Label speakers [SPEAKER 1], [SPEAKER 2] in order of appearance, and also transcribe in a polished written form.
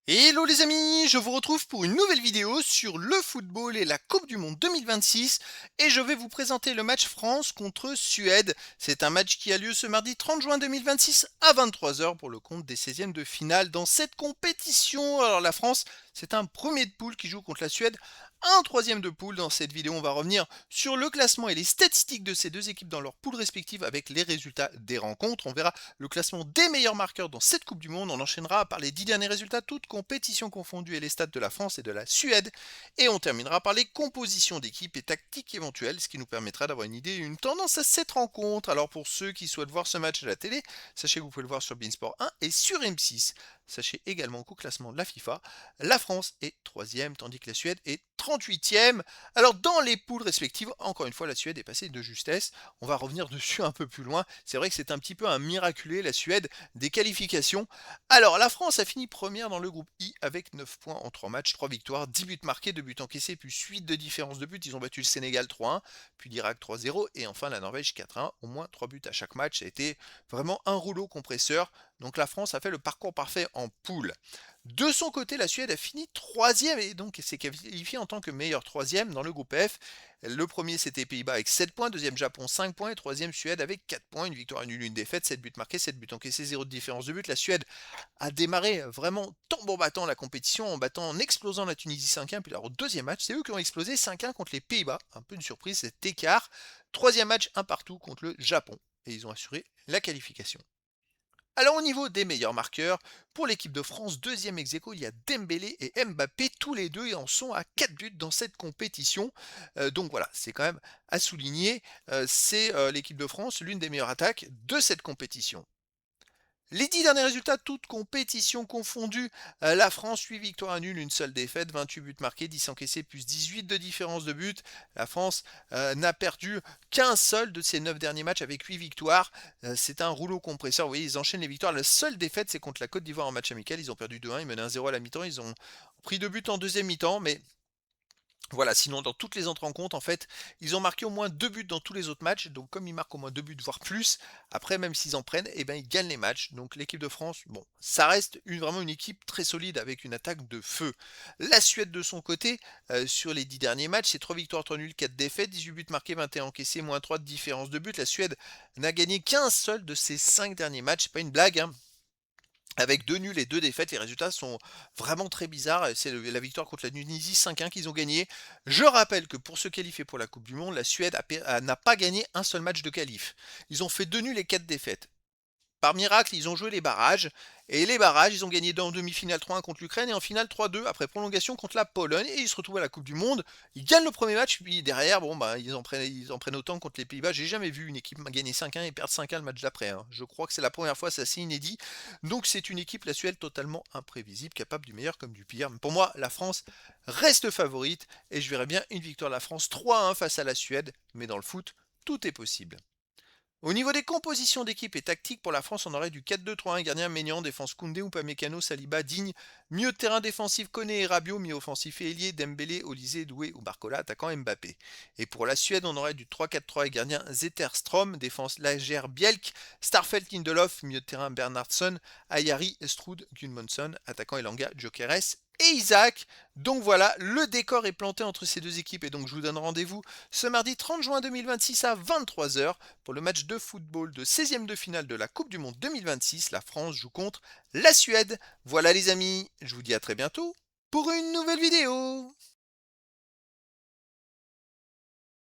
[SPEAKER 1] Hello les amis, je vous retrouve pour une nouvelle vidéo sur le football et la Coupe du Monde 2026 et je vais vous présenter le match France contre Suède. C'est un match qui a lieu ce mardi 30 juin 2026 à 23 heures pour le compte des 16e de finale dans cette compétition. Alors la France, c'est un premier de poule qui joue contre la Suède, un troisième de poule. Dans cette vidéo, on va revenir sur le classement et les statistiques de ces deux équipes dans leurs poules respectives avec les résultats des rencontres. On verra le classement des meilleurs marqueurs dans cette Coupe du Monde. On enchaînera par les 10 derniers résultats, toutes compétitions confondues et les stats de la France et de la Suède. Et on terminera par les compositions d'équipes et tactiques éventuelles, ce qui nous permettra d'avoir une idée et une tendance à cette rencontre. Alors pour ceux qui souhaitent voir ce match à la télé, sachez que vous pouvez le voir sur Beansport 1 et sur M6. Sachez également qu'au classement de la FIFA, la France est 3e tandis que la Suède est 38e. Alors dans les poules respectives, encore une fois la Suède est passée de justesse. On va revenir dessus un peu plus loin. C'est vrai que c'est un petit peu un miraculé la Suède des qualifications. Alors la France a fini première dans le groupe I avec 9 points en 3 matchs, 3 victoires, 10 buts marqués, 2 buts encaissés, plus 8 de différence de buts. Ils ont battu le Sénégal 3-1, puis l'Irak 3-0 et enfin la Norvège 4-1. Au moins 3 buts à chaque match. Ça a été vraiment un rouleau compresseur. Donc la France a fait le parcours parfait en poule. De son côté, la Suède a fini troisième et donc s'est qualifiée en tant que meilleur troisième dans le groupe F. Le premier c'était Pays-Bas avec 7 points, deuxième Japon 5 points et troisième Suède avec 4 points, une victoire, une nulle, une défaite, 7 buts marqués, 7 buts encaissés, 0 de différence de but. La Suède a démarré vraiment tambour battant la compétition en explosant la Tunisie 5-1, puis alors au deuxième match, c'est eux qui ont explosé 5-1 contre les Pays-Bas, un peu une surprise cet écart. Troisième match, un partout contre le Japon et ils ont assuré la qualification. Alors au niveau des meilleurs marqueurs, pour l'équipe de France, deuxième ex-aequo, il y a Dembélé et Mbappé, tous les deux en sont à 4 buts dans cette compétition. Donc voilà, c'est quand même à souligner, c'est l'équipe de France, l'une des meilleures attaques de cette compétition. Les 10 derniers résultats, toutes compétitions confondues, la France, 8 victoires nulles, une seule défaite, 28 buts marqués, 10 encaissés, plus 18 de différence de but. La France n'a perdu qu'un seul de ses 9 derniers matchs avec 8 victoires. C'est un rouleau compresseur, vous voyez, ils enchaînent les victoires. La seule défaite, c'est contre la Côte d'Ivoire en match amical. Ils ont perdu 2-1, ils menaient 1-0 à la mi-temps. Ils ont pris 2 buts en deuxième mi-temps, mais voilà, sinon dans toutes les autres rencontres, en fait, ils ont marqué au moins 2 buts dans tous les autres matchs. Donc comme ils marquent au moins 2 buts, voire plus, après même s'ils en prennent, eh ben, ils gagnent les matchs. Donc l'équipe de France, bon, ça reste vraiment une équipe très solide avec une attaque de feu. La Suède de son côté, sur les 10 derniers matchs, c'est 3 victoires, 3 nuls, 4 défaites, 18 buts marqués, 21 encaissés, moins 3 de différence de but. La Suède n'a gagné qu'un seul de ses 5 derniers matchs, c'est pas une blague, hein. Avec 2 nuls et 2 défaites, les résultats sont vraiment très bizarres. C'est la victoire contre la Tunisie 5-1 qu'ils ont gagné. Je rappelle que pour se qualifier pour la Coupe du Monde, la Suède n'a pas gagné un seul match de qualif. Ils ont fait 2 nuls et 4 défaites. Par miracle, ils ont joué les barrages. Et les barrages, ils ont gagné en demi-finale 3-1 contre l'Ukraine et en finale 3-2 après prolongation contre la Pologne. Et ils se retrouvent à la Coupe du Monde. Ils gagnent le premier match, puis derrière, bon, bah, ils en prennent autant contre les Pays-Bas. J'ai jamais vu une équipe gagner 5-1 et perdre 5-1 le match d'après, hein. Je crois que c'est la première fois, c'est assez inédit. Donc c'est une équipe, la Suède, totalement imprévisible, capable du meilleur comme du pire. Pour moi, la France reste favorite et je verrais bien une victoire de la France 3-1 face à la Suède. Mais dans le foot, tout est possible. Au niveau des compositions d'équipe et tactique, pour la France, on aurait du 4-2-3-1, gardien Maignan, défense Koundé, Upamecano, Saliba, Digne, milieu de terrain défensif Koné et Rabiot, milieu offensif et ailier Dembélé, Olysée, Doué ou Barcola, attaquant Mbappé. Et pour la Suède, on aurait du 3-4-3 et gardien Zetterstrom, défense Lager Bielk, Starfelt Lindelof, milieu de terrain Bernhardsson, Ayari, Strud, Gudmundsson, attaquant Elanga, Jokeres et Isaac. Donc voilà, le décor est planté entre ces deux équipes et donc je vous donne rendez-vous ce mardi 30 juin 2026 à 23 heures pour le match de football de 16e de finale de la Coupe du Monde 2026. La France joue contre la Suède. Voilà les amis, je vous dis à très bientôt pour une nouvelle vidéo.